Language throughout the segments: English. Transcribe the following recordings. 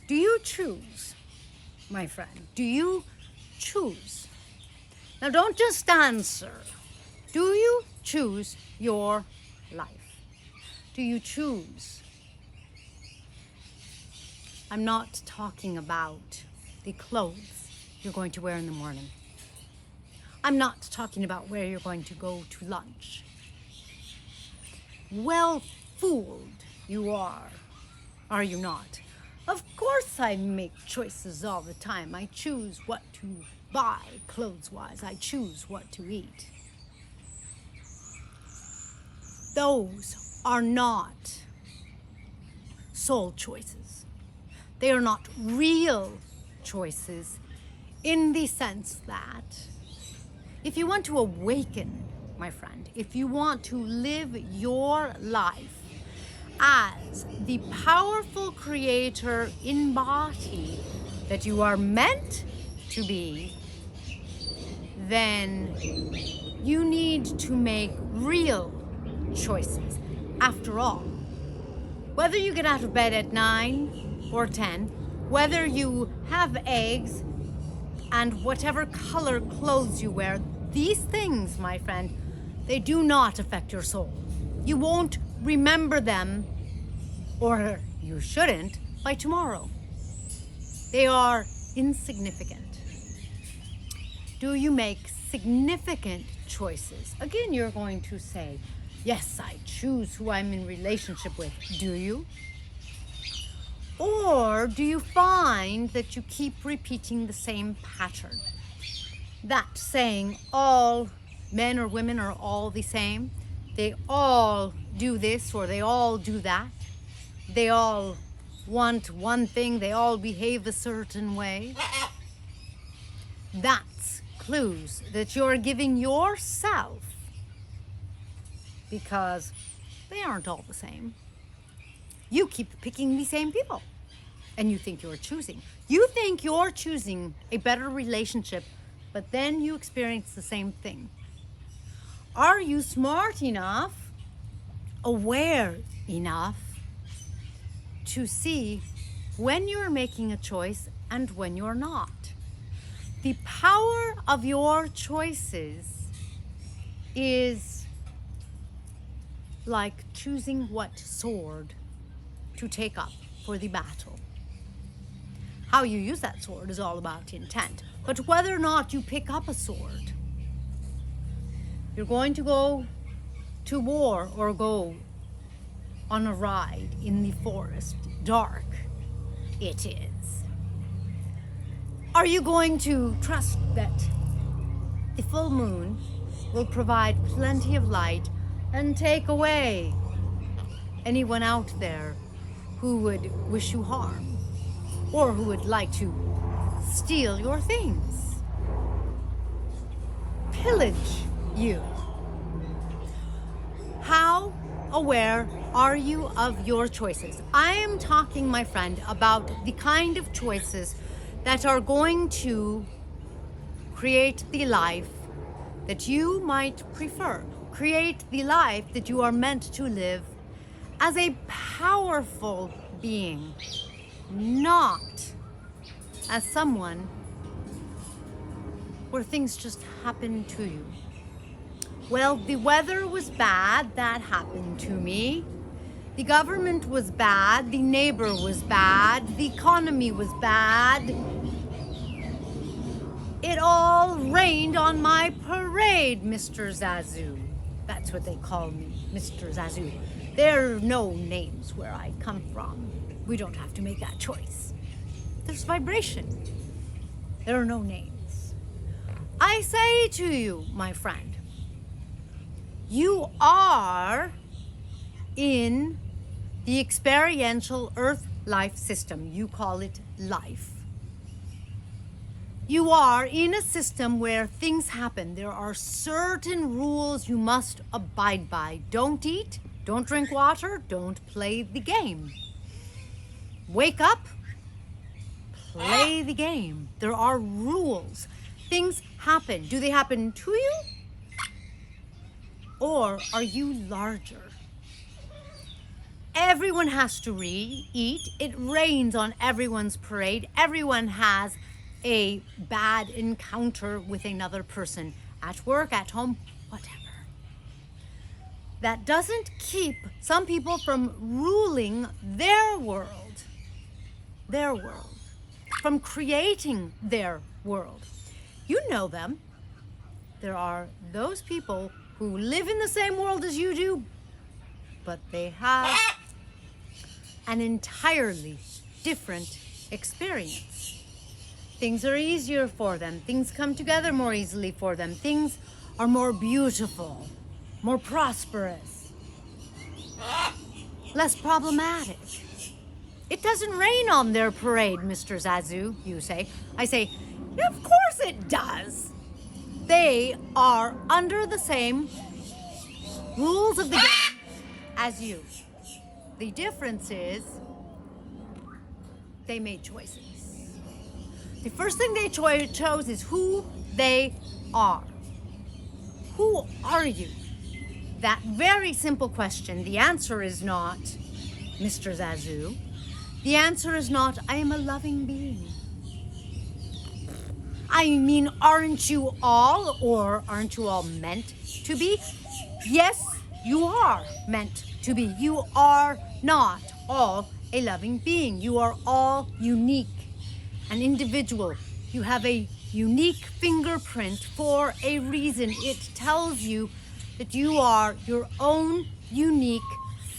Do you choose, my friend? Do you choose? Now, don't just answer. Do you choose your life? Do you choose? I'm not talking about the clothes you're going to wear in the morning. I'm not talking about where you're going to go to lunch. Well fooled you are you not? Of course I make choices all the time. I choose what to buy clothes-wise. I choose what to eat. Those are not soul choices. They are not real choices in the sense that if you want to awaken, my friend, if you want to live your life as the powerful creator in body that you are meant to be, then you need to make real choices. After all, whether you get out of bed at 9 or 10, whether you have eggs and whatever color clothes you wear, these things, my friend, they do not affect your soul. You won't remember them, or you shouldn't, by tomorrow. They are insignificant. Do you make significant choices? Again, you're going to say, yes, I choose who I'm in relationship with. Do you? Or do you find that you keep repeating the same pattern? That saying all men or women are all the same. They all do this or they all do that. They all want one thing. They all behave a certain way. That's clues that you're giving yourself because they aren't all the same. You keep picking the same people and you think you're choosing. You think you're choosing a better relationship, but then you experience the same thing. Are you smart enough, aware enough to see when you're making a choice and when you're not? The power of your choices is like choosing what sword to take up for the battle. How you use that sword is all about intent. But whether or not you pick up a sword, you're going to go to war or go on a ride in the forest. Dark it is. Are you going to trust that the full moon will provide plenty of light and take away anyone out there who would wish you harm or who would like to steal your things, pillage you? How aware are you of your choices? I am talking, my friend, about the kind of choices that are going to create the life that you might prefer. Create the life that you are meant to live as a powerful being, not as someone where things just happen to you. Well, the weather was bad, that happened to me. The government was bad, the neighbor was bad, the economy was bad. It all rained on my parade, Mr. Zazoo. That's what they call me, Mr. Zazoo. There are no names where I come from. We don't have to make that choice. There's vibration. There are no names. I say to you, my friend, you are in the experiential earth life system. You call it life. You are in a system where things happen. There are certain rules you must abide by. Don't eat, don't drink water, don't play the game. Wake up, play the game. There are rules. Things happen. Do they happen to you? Or are you larger? Everyone has to eat. It rains on everyone's parade. Everyone has a bad encounter with another person at work, at home, whatever. That doesn't keep some people from ruling their world, from creating their world. You know them. There are those people who live in the same world as you do, but they have an entirely different experience. Things are easier for them. Things come together more easily for them. Things are more beautiful, more prosperous, less problematic. It doesn't rain on their parade, Mr. Zazoo, you say. I say, of course it does. They are under the same rules of the game as you. The difference is they made choices. The first thing they chose is who they are. Who are you? That very simple question. The answer is not, Mr. Zazoo. The answer is not, I am a loving being. I mean, aren't you all, or aren't you all meant to be? Yes, you are meant to be. You are not all a loving being. You are all unique, an individual. You have a unique fingerprint for a reason. It tells you that you are your own unique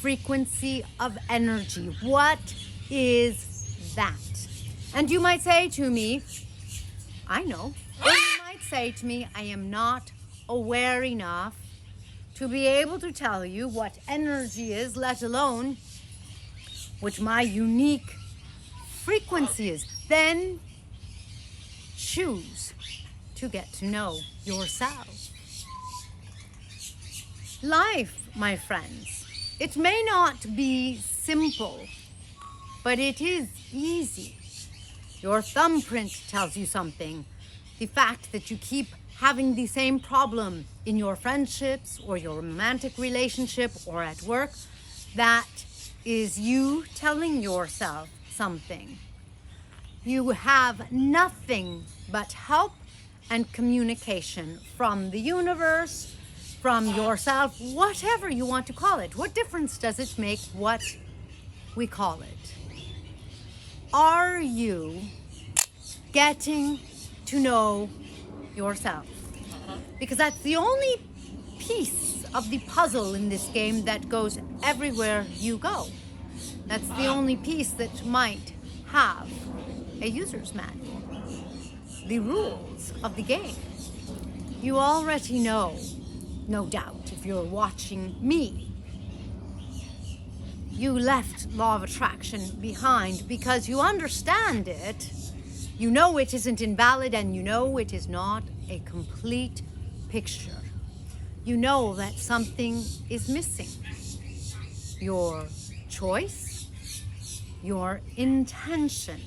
frequency of energy. What is that? And you might say to me, I know. Or you might say to me, I am not aware enough to be able to tell you what energy is, let alone what my unique frequency is. Then choose to get to know yourself. Life, my friends, it may not be simple, but it is easy. Your thumbprint tells you something. The fact that you keep having the same problem in your friendships or your romantic relationship or at work, that is you telling yourself something. You have nothing but help and communication from the universe, from yourself, whatever you want to call it. What difference does it make what we call it? Are you getting to know yourself? Because that's the only piece of the puzzle in this game that goes everywhere you go. That's the only piece that might have a user's manual. The rules of the game. You already know, no doubt, if you're watching me. You left law of attraction behind because you understand it. You know it isn't invalid, and you know it is not a complete picture. You know that something is missing. Your choice, your intention,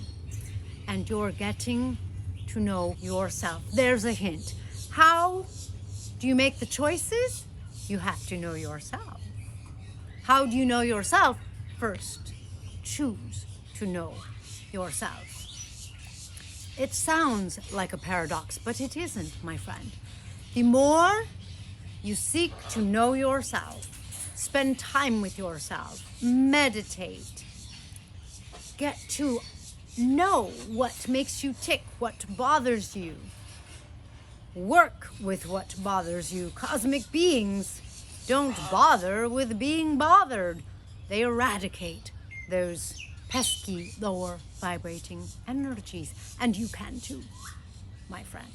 and you're getting to know yourself. There's a hint. How do you make the choices? You have to know yourself. How do you know yourself? First, choose to know yourself. It sounds like a paradox, but it isn't, my friend. The more you seek to know yourself, spend time with yourself, meditate, get to know what makes you tick, what bothers you, work with what bothers you. Cosmic beings don't bother with being bothered. They eradicate those pesky, lower vibrating energies. And you can too, my friend.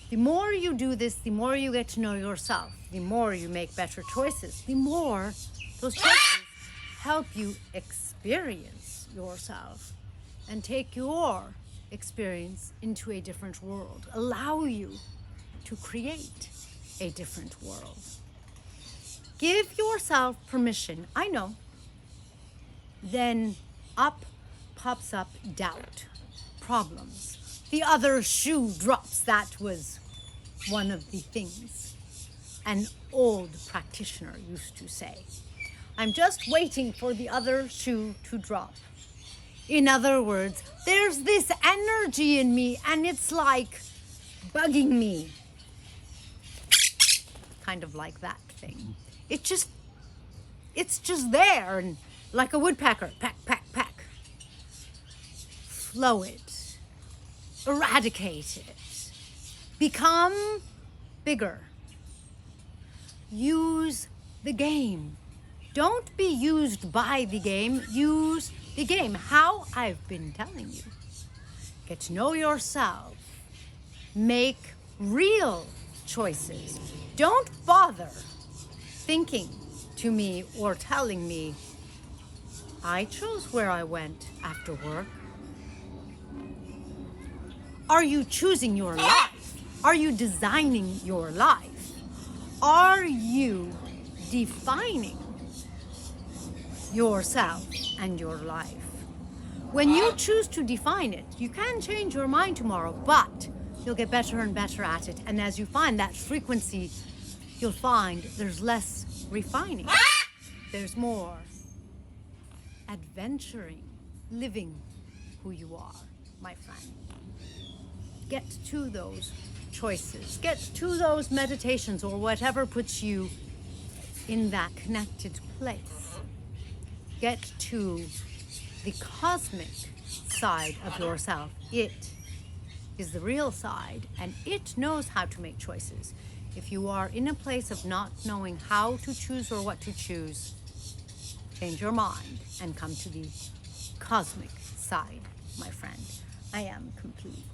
The more you do this, the more you get to know yourself. The more you make better choices. The more those choices help you experience yourself and take your experience into a different world. Allow you to create a different world. Give yourself permission. I know. Then up pops up doubt, problems. The other shoe drops. That was one of the things an old practitioner used to say. I'm just waiting for the other shoe to drop. In other words, there's this energy in me and it's like bugging me. Kind of like that thing. It's just there, and like a woodpecker, peck, peck, peck. Flow it. Eradicate it. Become bigger. Use the game. Don't be used by the game. Use the game. How? I've been telling you. Get to know yourself. Make real choices. Don't bother thinking to me or telling me, I chose where I went after work. Are you choosing your life? Are you designing your life? Are you defining yourself and your life? When you choose to define it, you can change your mind tomorrow, but you'll get better and better at it. And as you find that frequency, you'll find there's less refining. There's more adventuring, living who you are, my friend. Get to those choices. Get to those meditations or whatever puts you in that connected place. Get to the cosmic side of yourself. It is the real side, and it knows how to make choices. If you are in a place of not knowing how to choose or what to choose, change your mind and come to the cosmic side, my friend. I am complete.